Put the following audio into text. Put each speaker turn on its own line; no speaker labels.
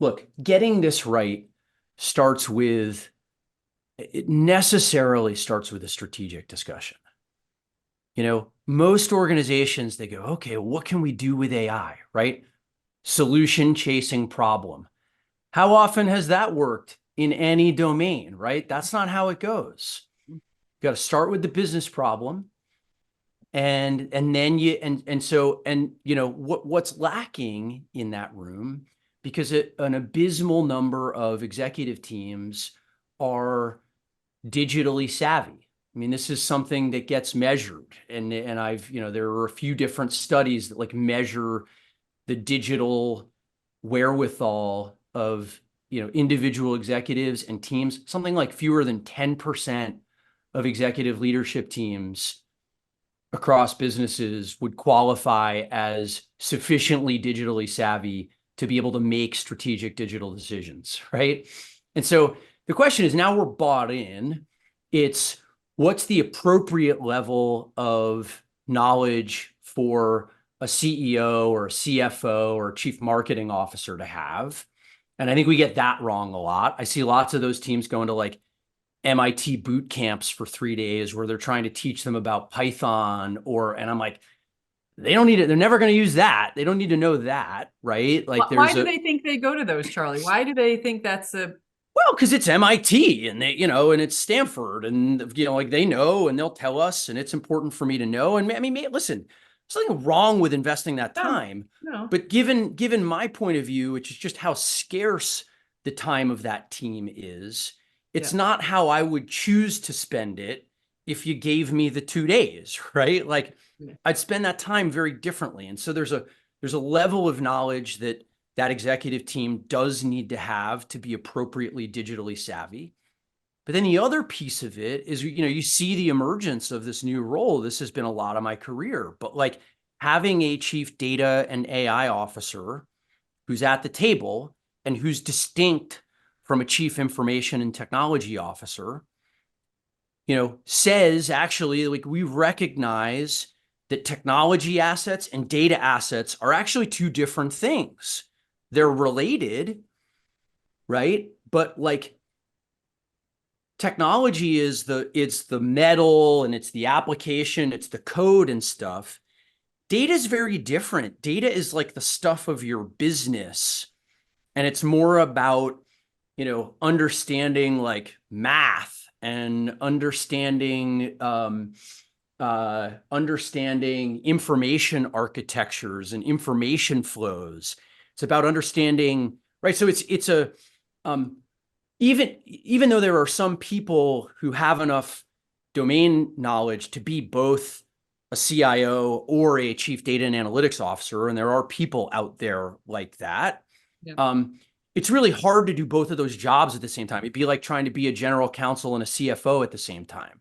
Look, getting this right starts with, it necessarily starts with a strategic discussion. Most organizations, they go, okay, what can we do with AI, right? Solution chasing problem. How often has that worked in any domain, right? That's not how it goes. You got to start with the business problem. And then what's lacking in that room, because an abysmal number of executive teams are digitally savvy. I mean, this is something that gets measured, and there are a few different studies that measure the digital wherewithal of individual executives and teams. Something like fewer than 10% of executive leadership teams across businesses would qualify as sufficiently digitally savvy to be able to make strategic digital decisions, right? And so the question is, now we're bought in. It's what's the appropriate level of knowledge for a CEO or a CFO or a chief marketing officer to have? And I think we get that wrong a lot. I see lots of those teams going to MIT boot camps for 3 days where they're trying to teach them about Python, and I'm like, they don't need it. They're never going to use that. They don't need to know that, right?
Why do they think they go to those, Charlie? Why do they think that's a
Well, because it's MIT and and it's Stanford, and they know, and they'll tell us, and it's important for me to know. And I mean, listen, there's nothing wrong with investing that
no,
time,
no.
but given my point of view, which is just how scarce the time of that team is, it's
Yeah.
not how I would choose to spend it if you gave me the 2 days, right?
Yeah.
I'd spend that time very differently. And so there's a level of knowledge that executive team does need to have to be appropriately digitally savvy. But then the other piece of it is, you see the emergence of this new role. This has been a lot of my career, but having a chief data and AI officer who's at the table and who's distinct from a chief information and technology officer, says actually, we recognize that technology assets and data assets are actually two different things. They're related, right? But technology it's the metal, and it's the application, it's the code and stuff. Data is very different. Data is the stuff of your business, and it's more about understanding math and understanding information architectures and information flows. It's about understanding, right? So it's a even though there are some people who have enough domain knowledge to be both a CIO or a chief data and analytics officer, and there are people out there like that.
Yeah.
It's really hard to do both of those jobs at the same time. It'd be like trying to be a general counsel and a CFO at the same time.